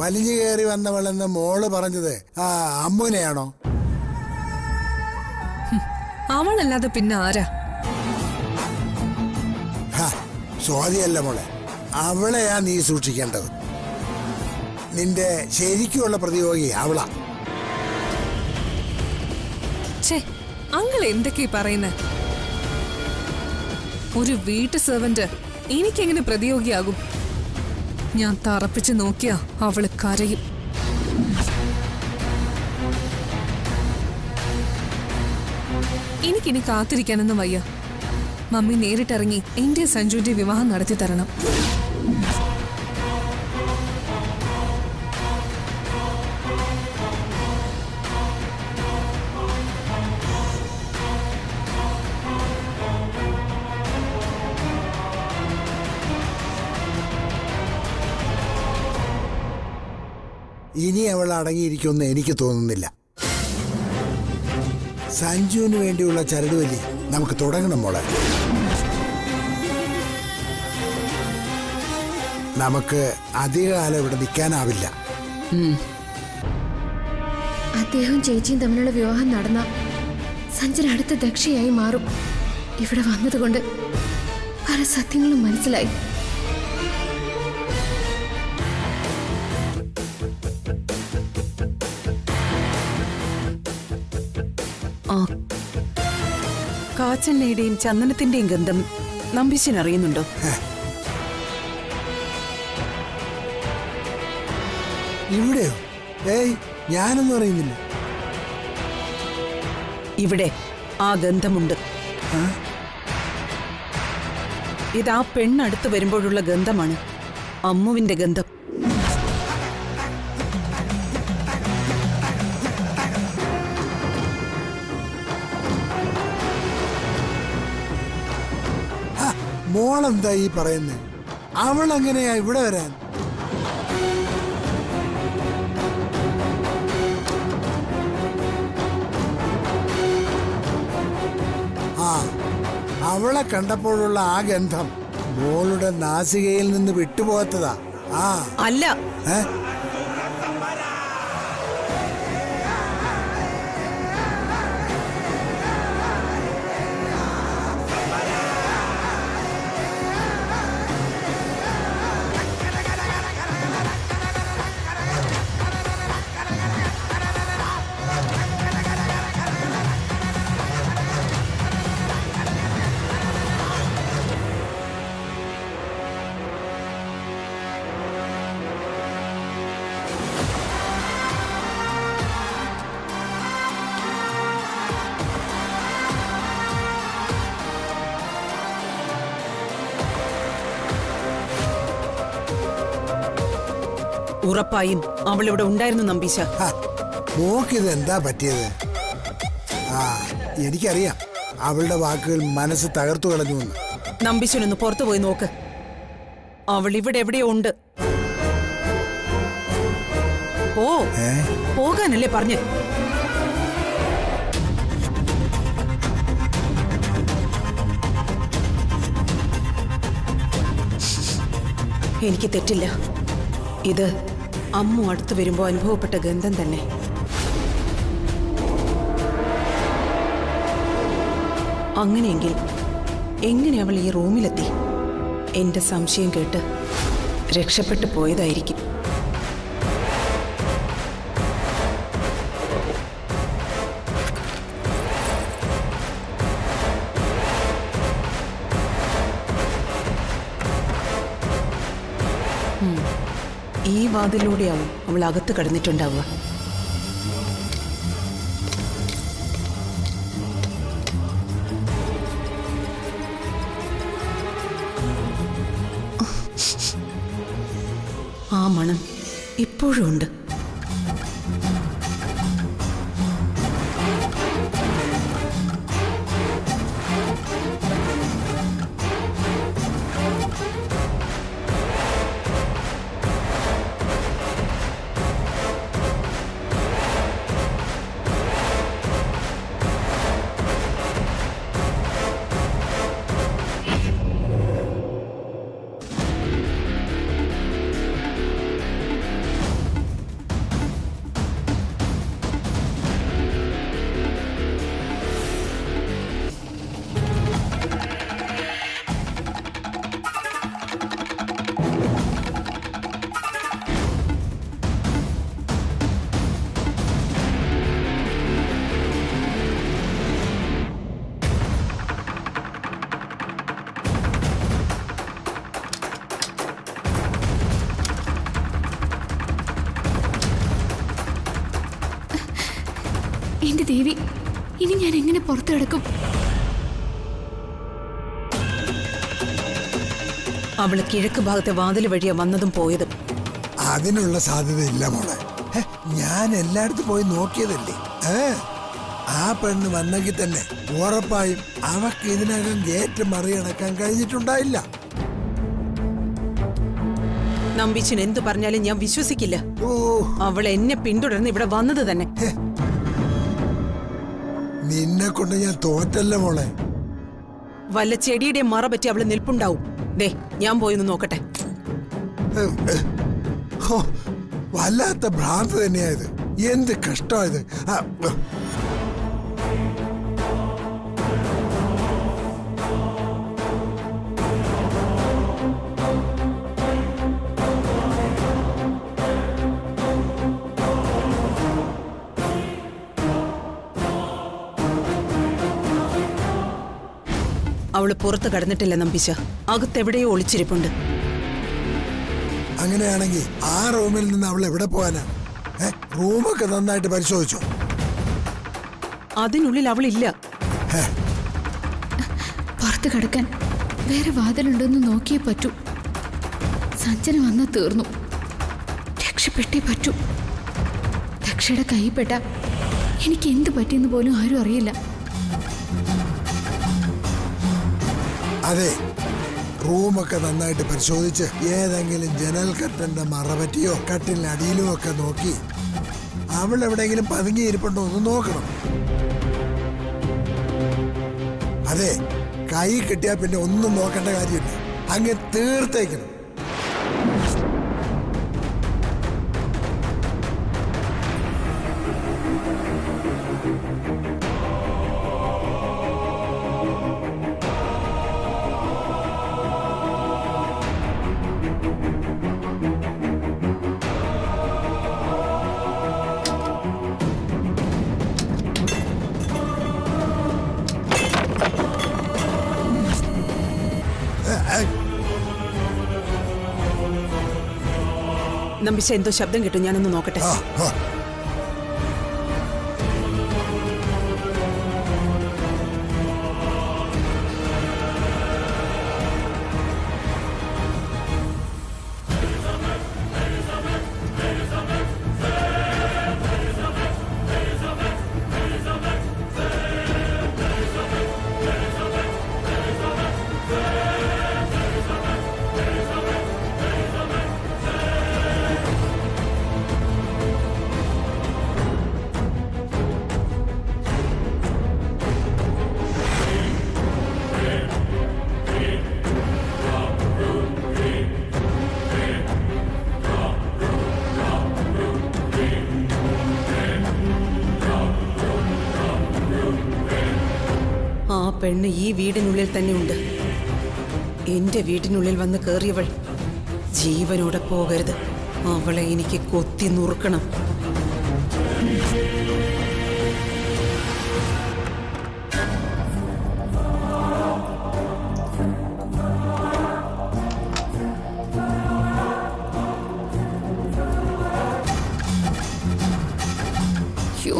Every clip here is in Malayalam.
വലിഞ്ഞു കയറി വന്നവളെന്ന് മോള് പറഞ്ഞത് ആ അമ്മുനെയാണോ? അവളല്ലാതെ പിന്നെ ആരാ? സ്വാതിയല്ല മോളെ, അവളെയാ നീ സൂക്ഷിക്കേണ്ടത്. നിന്റെ ശരിക്കുള്ള പ്രതിയോഗി അവളാ. അങ്കിൾ എന്തൊക്കെയാ പറയുന്നത്? ഒരു വീട്ടു സെർവന്റ് എനിക്കെങ്ങനെ പ്രതിയോഗിയാകും? ഞാൻ തറപ്പിച്ച് നോക്കിയാ അവള് കരയും. എനിക്കിനി കാത്തിരിക്കാനൊന്നും വയ്യ. മമ്മി നേരിട്ടിറങ്ങി എന്റെ സഞ്ജുവിന്റെ വിവാഹം നടത്തി തരണം. ഇനി അവൾ അടങ്ങിയിരിക്കുമെന്ന് എനിക്ക് തോന്നുന്നില്ല. സഞ്ജുവിന് വേണ്ടിയുള്ള ചരടുവലി നമുക്ക് തുടങ്ങണം മോളെ. നമുക്ക് അധികകാലം ഇവിടെ നിൽക്കാനാവില്ല. അദ്ദേഹവും ചേച്ചിയും തമ്മിലുള്ള വിവാഹം നടന്ന സഞ്ജന അടുത്ത ദക്ഷയായി മാറും. ഇവിടെ വന്നതുകൊണ്ട് പല സത്യങ്ങളും മനസ്സിലായി. കാച്ചെണ്ണയുടെയും ചന്ദനത്തിന്റെയും ഗന്ധം നമ്പീശൻ അറിയുന്നുണ്ടോ? ഇവിടെയോ? ഏയ്, ഞാനൊന്നും അറിയുന്നില്ല. ഇവിടെ ആ ഗന്ധമുണ്ട്. ഇതാ പെണ്ണടുത്ത് വരുമ്പോഴുള്ള ഗന്ധമാണ്, അമ്മുവിന്റെ ഗന്ധം. മോളെന്താ ഈ പറയുന്നത്? അവൾ എങ്ങനെയാ ഇവിടെ വരാൻ? അവളെ കണ്ടപ്പോഴുള്ള ആ ഗന്ധം മോളുടെ നാസികയിൽ നിന്ന് വിട്ടുപോകത്തതാ. അല്ല, ഉറപ്പായും അവൾ ഇവിടെ ഉണ്ടായിരുന്നു നമ്പീശ. മോക്കിത് എന്താ പറ്റിയത്? എനിക്കറിയാം അവളുടെ വാക്കുകൾ മനസ്സ് തകർത്തു കളഞ്ഞു. നമ്പീശനൊന്ന് പുറത്തു പോയി നോക്ക്. അവൾ ഇവിടെ എവിടെയോ ഉണ്ട്. പോകാനല്ലേ പറഞ്ഞു? എനിക്ക് തെറ്റില്ല. ഇത് അമ്മു അടുത്ത് വരുമ്പോ അനുഭവപ്പെട്ട ഗന്ധം തന്നെ. അങ്ങനെയെങ്കിൽ എങ്ങനെ അവൾ ഈ റൂമിലെത്തി? എന്റെ സംശയം കേട്ട് രക്ഷപ്പെട്ടു പോയതായിരിക്കും. ഈ വാതിലൂടെയാവും അവൾ അകത്ത് കടന്നിട്ടുണ്ടാവുക. ആ മണം ഇപ്പോഴും ഉണ്ട്. എന്റെ ദേവി, ഇനി ഞാൻ എങ്ങനെ പുറത്തു കിടക്കും? അവള് കിഴക്ക് ഭാഗത്തെ വാതിൽ വഴിയാ വന്നതും പോയതും. അതിനുള്ള സാധ്യതയില്ല മോളെ. ഞാൻ എല്ലായിടത്തും പോയി നോക്കിയതല്ലേ. ആ പെണ്ണ് വന്നെങ്കിൽ തന്നെ ഉറപ്പായും അവക്ക് ഇതിനകം ഗേറ്റ് മറികടക്കാൻ കഴിഞ്ഞിട്ടുണ്ടായില്ല. നമ്പീശൻ എന്തു പറഞ്ഞാലും ഞാൻ വിശ്വസിക്കില്ല. ഓ, അവൾ എന്നെ പിന്തുടർന്ന് ഇവിടെ വന്നത് തന്നെ. നിന്നെ കൊണ്ട് ഞാൻ തോറ്റല്ല മോളെ. വല്ല ചെടിയുടെ മറ പറ്റി അവള് നിൽപ്പുണ്ടാവും. ദേ, ഞാൻ പോയി ഒന്ന് നോക്കട്ടെ. ഹോ, വല്ലാത്ത ഭ്രാന്ത് തന്നെയായത്. എന്ത് കഷ്ടമായത്. അവള് പുറത്ത് കടന്നിട്ടില്ല നമ്പീശ. അകത്തെവിടെയോ ഒളിച്ചിരിപ്പുണ്ട്. അങ്ങനെയാണെങ്കിൽ ആ റൂമിൽ നിന്ന് അവൾ എവിടെ പോകാനാ? റൂമൊക്കെ നന്നായിട്ട് പരിശോധിച്ചോ? അതിനുള്ളിൽ അവളില്ല. പുറത്ത് കിടക്കാൻ വേറെ വാതിലുണ്ടെന്ന് നോക്കിയേ പറ്റൂ. സഞ്ജന വന്നാൽ തീർന്നു. രക്ഷപ്പെട്ടേ പറ്റൂ. ദക്ഷയുടെ കൈപ്പെട്ട എനിക്ക് എന്ത് പറ്റിയെന്ന് പോലും ആരും അറിയില്ല. അതെ, റൂമൊക്കെ നന്നായിട്ട് പരിശോധിച്ച് ഏതെങ്കിലും ജനൽ കർട്ടന്റെ മറ പറ്റിയോ കട്ടിലടിയിലോ ഒക്കെ നോക്കി അവൾ എവിടെയെങ്കിലും പതുങ്ങിയിരിപ്പുണ്ടോ എന്ന് നോക്കണം. അതെ, കൈ കിട്ടിയാൽ പിന്നെ ഒന്നും നോക്കേണ്ട കാര്യമില്ല. അങ്ങ് തീർത്തേക്കണം. നമ്പീശ, എന്തോ ശബ്ദം കിട്ടും. ഞാനൊന്ന് നോക്കട്ടെ. ആ പെണ്ണ് ഈ വീടിനുള്ളിൽ തന്നെ ഉണ്ട്. എന്റെ വീടിനുള്ളിൽ വന്ന് കയറിയവൾ ജീവനോടെ പോകരുത്. അവളെ എനിക്ക് കൊത്തി നുറുക്കണം. അയ്യോ,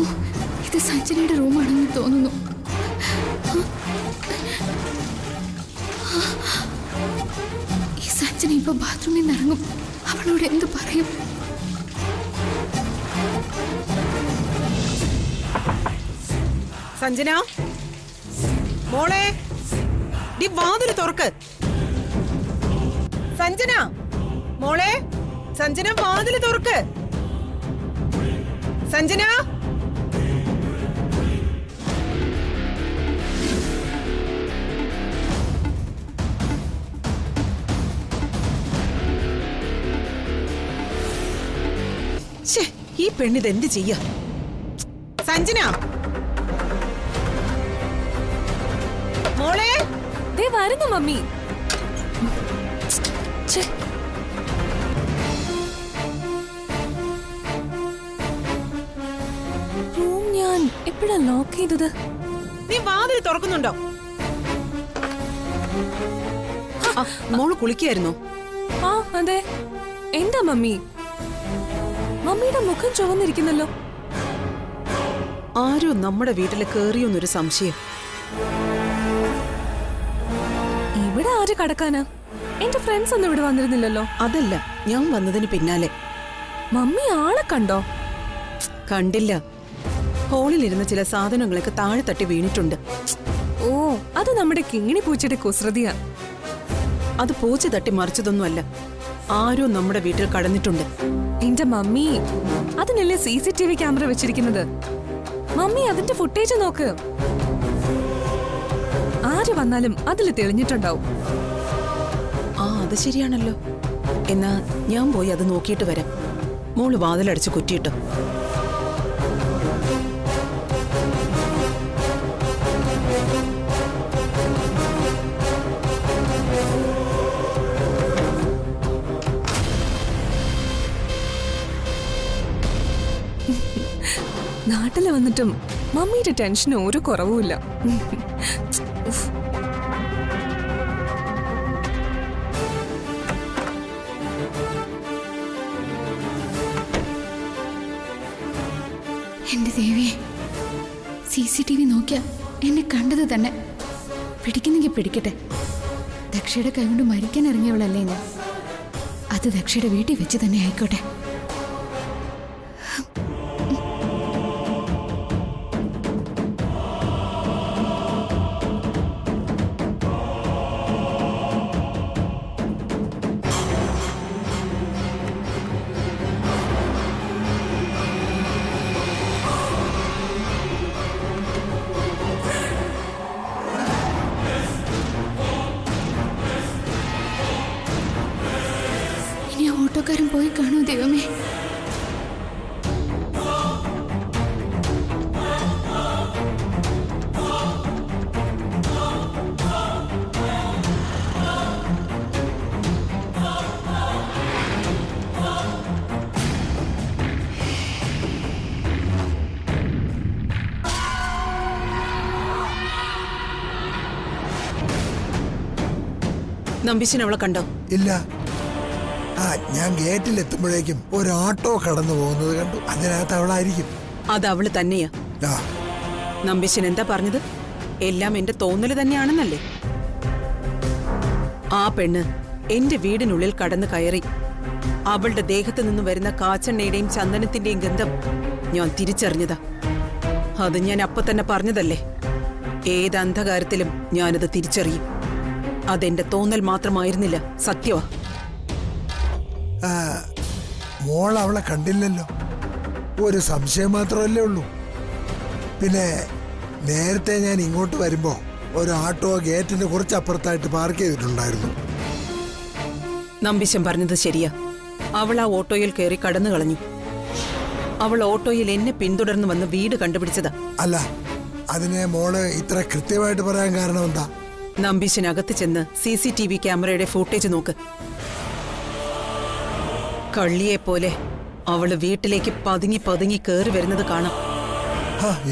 ഇത് സഞ്ജനയുടെ റൂമാണെന്ന് തോന്നുന്നു. ഈ സഞ്ജന ഇപ്പൊ ബാത്റൂമിൽ നിന്ന് ഇറങ്ങും. അവളോട് എന്ത് പറയും? സഞ്ജന മോളെ, നീ വാതില് തുറക്ക്. സഞ്ജന മോളെ, സഞ്ജന വാതില് തുറക്ക്. സഞ്ജന, ഈ പെണ്ണിത് എന്ത് ചെയ്യാ? സഞ്ജന മോളെ, ദേ വരുന്നു മമ്മി. റൂം ഞാൻ എപ്പോഴാ ലോക്ക് ചെയ്തത്? നീ വാതിൽ തുറക്കുന്നുണ്ടോ? മോള് കുളിക്കായിരുന്നോ? ആ അതെ. എന്താ മമ്മി? മമ്മിയുടെ മുഖം ചുവന്നിരിക്കുന്നല്ലോ. ആരോ നമ്മുടെ വീട്ടിൽ കേറിയൊന്നൊരു സംശയം. ഇവിടെ ആര് കടക്കാനാ? എന്റെ ഫ്രണ്ട്സ് ഒന്നും ഇവിടെ വന്നിരുന്നില്ലല്ലോ. അതല്ല, ഞാൻ വന്നതിന് പിന്നാലെ. മമ്മി ആളെ കണ്ടോ? കണ്ടില്ല. ഹോളിലിരുന്ന ചില സാധനങ്ങളൊക്കെ താഴെ തട്ടി വീണിട്ടുണ്ട്. ഓ, അത് നമ്മുടെ കിങ്ങിണി പൂച്ചയുടെ കുസൃതിയാ. അത് പൂച്ച തട്ടി മറിച്ചതൊന്നുമല്ല. ആരോ നമ്മുടെ വീട്ടിൽ കടന്നിട്ടുണ്ട്. എന്റെ മമ്മി, അതിനല്ലേ CCTV ക്യാമറ വെച്ചിരിക്കുന്നത്. മമ്മി അതിന്റെ ഫുട്ടേജ് നോക്ക്. ആര് വന്നാലും അതിൽ തെളിഞ്ഞിട്ടുണ്ടാവും. ആ, അത് ശരിയാണല്ലോ. എന്നാ ഞാൻ പോയി അത് നോക്കിയിട്ട് വരാം. മോള് വാതിലടച്ച് കുറ്റിയിട്ടോ. നാട്ടില് വന്നിട്ടും മമ്മിയുടെ ടെൻഷന് ഒരു കുറവുമില്ല. എന്റെ ദേവിയെ, CCTV നോക്കിയ എന്നെ കണ്ടത് തന്നെ. പിടിക്കുന്നെങ്കിൽ പിടിക്കട്ടെ. ദക്ഷയുടെ കൈകൊണ്ട് മരിക്കാൻ ഇറങ്ങിയവളല്ലേ ഞാൻ. അത് ദക്ഷയുടെ വീട്ടിൽ വെച്ച് തന്നെ ആയിക്കോട്ടെ. ഇനി ഓട്ടോക്കാരൻ പോയി കാണൂ ദൈവമേ. നമ്പീശൻ അവളെ കണ്ടോ? ഇല്ല. ആ, ഞാൻ ഗേറ്റിൽ എത്തുമ്പോഴേക്കും ഒരു ഓട്ടോ കടന്നു പോകുന്നത് കണ്ടു. അതിനകത്ത് അവളായിരിക്കും. അത് അവള് തന്നെയാ. ആ, നമ്പീശൻ എന്താ പറഞ്ഞത്? എല്ലാം എന്റെ തോന്നല് തന്നെയാണെന്നല്ലേ? ആ പെണ്ണ് എന്റെ വീടിനുള്ളിൽ കടന്നു കയറി. അവളുടെ ദേഹത്ത് നിന്ന് വരുന്ന കാച്ചെണ്ണയുടെയും ചന്ദനത്തിന്റെയും ഗന്ധം ഞാൻ തിരിച്ചറിഞ്ഞതാ. അത് ഞാൻ അപ്പൊ തന്നെ പറഞ്ഞതല്ലേ. ഏത് അന്ധകാരത്തിലും ഞാനത് തിരിച്ചറിയും. അതെന്റെ തോന്നൽ മാത്രമായിരുന്നില്ല, സത്യവാ. മോൾ അവളെ കണ്ടില്ലല്ലോ. ഒരു സംശയം മാത്രമല്ലേ ഉള്ളൂ. പിന്നെ നേരത്തെ ഞാൻ ഇങ്ങോട്ട് വരുമ്പോ ഒരു ഓട്ടോ ഗേറ്റിന് കുറച്ചപ്പുറത്തായിട്ട് പാർക്ക് ചെയ്തിട്ടുണ്ടായിരുന്നു. നമ്പീശൻ പറഞ്ഞത് ശരിയാ. അവൾ ആ ഓട്ടോയിൽ കയറി കടന്നു കളഞ്ഞു. അവൾ ഓട്ടോയിൽ എന്നെ പിന്തുടർന്ന് വന്ന് വീട് കണ്ടുപിടിച്ചതാ. അല്ല, അതിനെ മോള് ഇത്ര കൃത്യമായിട്ട് പറയാൻ കാരണം എന്താ? നമ്പീശനകത്ത് ചെന്ന് CCTV ക്യാമറയുടെ ഫൂട്ടേജ് നോക്ക്. കള്ളിയെപ്പോലെ അവള് വീട്ടിലേക്ക് പതുങ്ങി പതുങ്ങി കയറി വരുന്നത് കാണാം.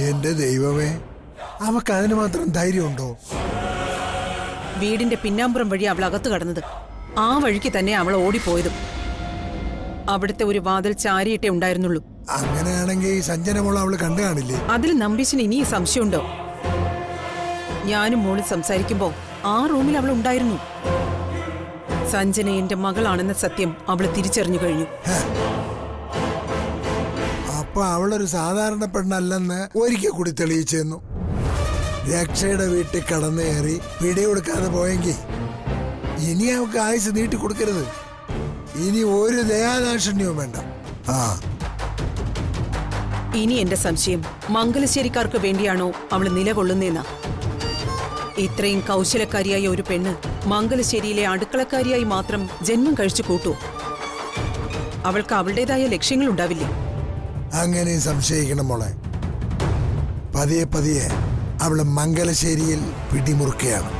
എന്റെ ദൈവമേ, അവക്ക് അതിന് മാത്രം ധൈര്യമുണ്ടോ? വീടിന്റെ പിന്നാമ്പുറം വഴി അവൾ അകത്ത് കടന്നത്. ആ വഴിക്ക് തന്നെ അവൾ ഓടിപ്പോയതും. അവിടുത്തെ ഒരു വാതിൽ ചാരിയിട്ടേ ഉണ്ടായിരുന്നുള്ളൂ. അങ്ങനെയാണെങ്കിൽ സഞ്ജന മോൾ അവള് കണ്ടു കാണില്ലേ? അതിൽ നമ്പീശന് ഇനി സംശയമുണ്ടോ? ഞാനും മോളിൽ സംസാരിക്കുമ്പോ ആ റൂമിൽ അവൾ ഉണ്ടായിരുന്നു. സഞ്ജന എന്റെ മകളാണെന്ന സത്യം അവള് തിരിച്ചറിഞ്ഞു കഴിഞ്ഞു. അപ്പൊ അവളൊരു സാധാരണ പെണ്ണല്ലെന്ന് ഒരിക്കൽ കൂടി തെളിയിച്ചെന്നു. രക്ഷയുടെ വീട്ടിൽ കടന്നു കയറി പിടികൊടുക്കാതെ പോയെങ്കിൽ ഇനി അവൾക്ക് ആയുസ് നീട്ടി കൊടുക്കരുത്. ഇനി ഒരു ദയാദാക്ഷിണ്യവും വേണ്ട. ഇനി എന്റെ സംശയം മംഗലശ്ശേരിക്കാർക്ക് വേണ്ടിയാണോ അവള് നിലകൊള്ളുന്നേന്നാ. ഇത്രയും കൗശലക്കാരിയായ ഒരു പെണ്ണ് മംഗലശ്ശേരിയിലെ അടുക്കളക്കാരിയായി മാത്രം ജന്മം കഴിച്ചു കൂട്ടു. അവൾക്ക് അവളുടേതായ ലക്ഷ്യങ്ങൾ ഉണ്ടാവില്ലേ? അങ്ങനെ സംശയിക്കണം മോളെ. പതിയെ പതിയെ അവള് മംഗലശ്ശേരിയിൽ പിടിമുറുക്കുകയാണ്.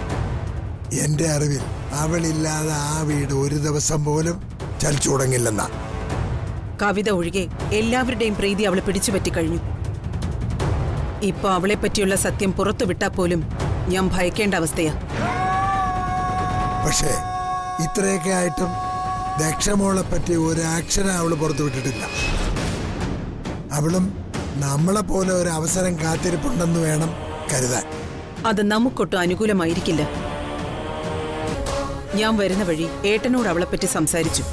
എന്റെ അറിവിൽ അവളില്ലാതെ ആ വീട് ഒരു ദിവസം പോലും ചലിച്ചു തുടങ്ങില്ലെന്നാ. കവിത ഒഴികെ എല്ലാവരുടെയും പ്രീതി അവളെ പിടിച്ചുപറ്റിക്കഴിഞ്ഞു. ഇപ്പൊ അവളെ പറ്റിയുള്ള സത്യം പുറത്തു വിട്ടാൽ പോലും ഞാൻ ഭയക്കേണ്ട അവസ്ഥയാ. പക്ഷേ ഇത്രയൊക്കെ ആയിട്ടും ദക്ഷമോളെ പറ്റി ഒരു ആക്ഷനെ അവള് പുറത്തു വിട്ടിട്ടില്ല. അവളും നമ്മളെ പോലെ ഒരു അവസരം കാത്തിരിപ്പുണ്ടെന്ന് വേണം കരുതാൻ. അത് നമുക്കൊട്ടും അനുകൂലമായിരിക്കില്ല. ഞാൻ വരുന്ന വഴി ഏട്ടനോട് അവളെപ്പറ്റി സംസാരിച്ചു.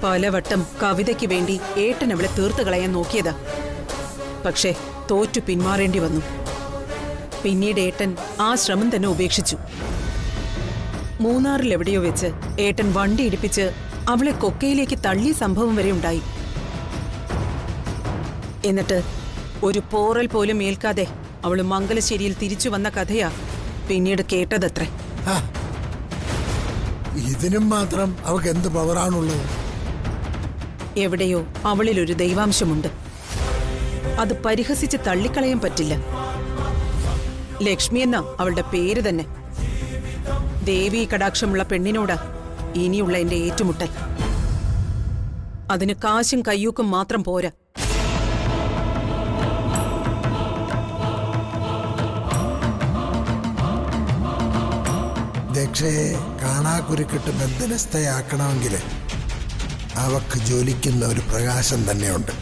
പലവട്ടം കവിതയ്ക്ക് വേണ്ടി ഏട്ടൻ അവളെ തീർത്തു കളയാൻ നോക്കിയതാ. പക്ഷേ തോറ്റു പിന്മാറേണ്ടി വന്നു. പിന്നീട് ഏട്ടൻ ആ ശ്രമം തന്നെ ഉപേക്ഷിച്ചു. മൂന്നാറിൽ എവിടെയോ വെച്ച് ഏട്ടൻ വണ്ടി ഇടിപ്പിച്ച് അവളെ കൊക്കയിലേക്ക് തള്ളിയ സംഭവം വരെ ഉണ്ടായി. എന്നിട്ട് ഒരു പോറൽ പോലും ഏൽക്കാതെ അവള് മംഗലശ്ശേരിയിൽ തിരിച്ചു വന്ന കഥയാ പിന്നീട് കേട്ടതത്രേ. ആ, ഇതിനും മാത്രം അവക്ക് എന്ത് പവറാണുള്ളത്? എവിടെയോ അവളിലൊരു ദൈവാംശമുണ്ട്. അത് പരിഹസിച്ച് തള്ളിക്കളയാൻ പറ്റില്ല. ലക്ഷ്മി എന്ന അവളുടെ പേര് തന്നെ. ദേവീ കടാക്ഷമുള്ള പെണ്ണിനോടാ ഇനിയുള്ള എന്റെ ഏറ്റുമുട്ടൽ. അതിന് കാശും കയ്യൂക്കും മാത്രം പോരാ. ദക്ഷയെ കാണാക്കുരുക്കിട്ട് ബന്ധനസ്ഥയാക്കണമെങ്കിൽ അവക്ക് ജ്വലിക്കുന്ന ഒരു പ്രകാശം തന്നെയുണ്ട്.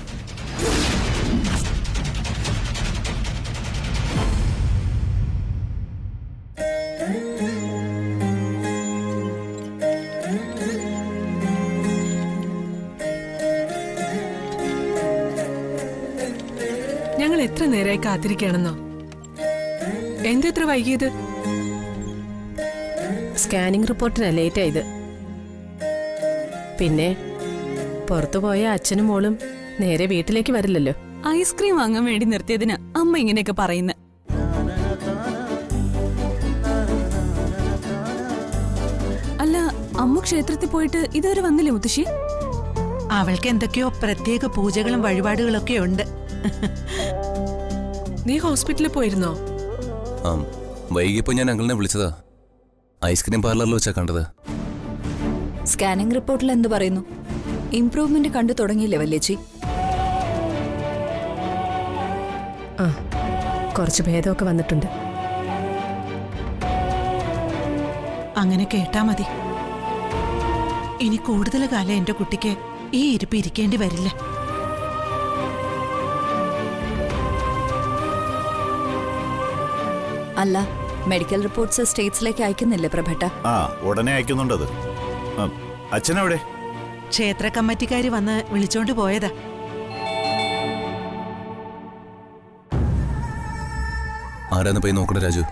ഞങ്ങൾ എത്ര നേരമായി കാത്തിരിക്കണമെന്നോ? എന്തെത്ര വൈകിയത്? സ്കാനിംഗ് റിപ്പോർട്ടിനാ ലേറ്റ് ആയത്. പിന്നെ പുറത്തുപോയ അച്ഛനും മോളും നേരെ വീട്ടിലേക്ക് വരില്ലല്ലോ. ഐസ്ക്രീം വാങ്ങാൻ വേണ്ടി നിർത്തിയതിന് അമ്മ ഇങ്ങനെയൊക്കെ പറയുന്നത്. അല്ല, അമ്മ ക്ഷേത്രത്തിൽ പോയിട്ട് ഇതുവരെ വന്നില്ലേ മുത്തശ്ശി? അവൾക്ക് എന്തൊക്കെയോ പ്രത്യേക പൂജകളും വഴിപാടുകളൊക്കെ ഉണ്ട്. നീ ഹോസ്പിറ്റലിൽ പോയിരുന്നോ? വൈകിപ്പോ ഞാൻ അങ്കിളിനെ വിളിച്ചതാ. ഐസ്ക്രീം പാർലറിൽ വെച്ചാ കണ്ടത്. സ്കാനിംഗ് റിപ്പോർട്ടിൽ എന്ത് പറയുന്നു? ഇംപ്രൂവ്മെന്റ് കണ്ടു തുടങ്ങിയില്ലേ വല്യേച്ചി? ആ, കുറച്ച് ഭേദമൊക്കെ വന്നിട്ടുണ്ട്. അങ്ങനെ കേട്ടാ മതി. ഇനി കൂടുതൽ കാലം എന്റെ കുട്ടിക്ക് ഈ ഇരിപ്പ് ഇരിക്കേണ്ടി വരില്ല. അല്ല, മെഡിക്കൽ റിപ്പോർട്ട്സ് സ്റ്റേറ്റ്സിലേക്ക് അയക്കുന്നില്ലേ പ്രഭട്ട? ആ, ഉടനെ അയക്കുന്നുണ്ടത്. അച്ഛനെവിടെ? ക്ഷേത്ര കമ്മിറ്റിക്കാര് വന്ന് വിളിച്ചോണ്ട് പോയതാ. ആരാന്ന് പോയി നോക്കണേ രാജു.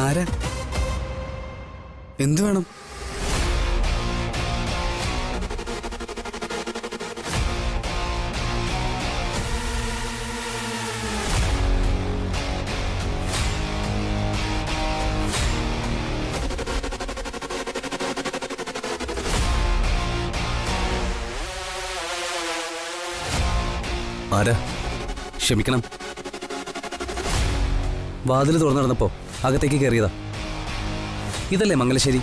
ആരാ? എന്തു വേണം? ആരാ? ക്ഷമിക്കണം, വാതിൽ തുറന്നു നടന്നപ്പോ അകത്തേക്ക് കയറിയതാ. ഇതല്ലേ മംഗലശ്ശേരി?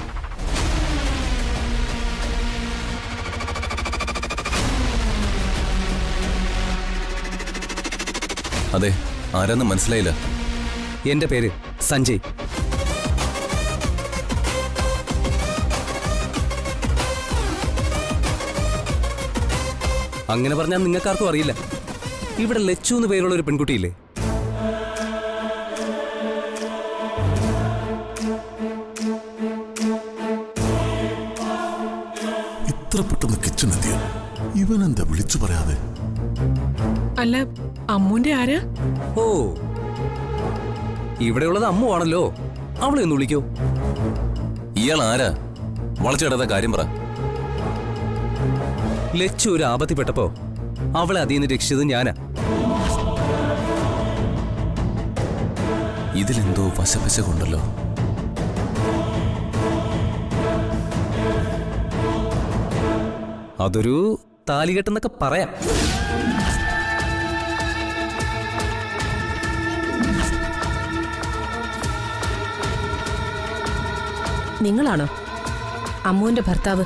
അതെ, ആരാന്ന് മനസ്സിലായില്ല. എന്റെ പേര് സഞ്ജയ്. അങ്ങനെ പറഞ്ഞാൽ നിങ്ങൾക്കാർക്കും അറിയില്ല. ഇവിടെ ലച്ചു എന്ന് പേരുള്ള ഒരു പെൺകുട്ടിയില്ലേ? ഇത്ര പെട്ടെന്ന് കിച്ചണെത്തിയോ? ഇവനെന്താ വിളിച്ചു പറയാതെ? അല്ല, അമ്മൂന്റെ ആരാ? ഓ, ഇവിടെയുള്ളത് അമ്മു ആണല്ലോ. അവളെ ഒന്ന് വിളിക്കോ. ഇയാൾ ആരാ? വളച്ചിടാത്ത കാര്യം പറ. ലച്ചു ഒരു ആപത്തിപ്പെട്ടപ്പോ അവളെ അതിൽ നിന്ന് രക്ഷിച്ചത് ഞാനാ. ഇതിലെന്തോ വശപ്പശ കൊണ്ടല്ലോ. അതൊരു താലികെട്ടെന്നൊക്കെ പറയാം. നിങ്ങളാണോ അമ്മുവിന്റെ ഭർത്താവ്?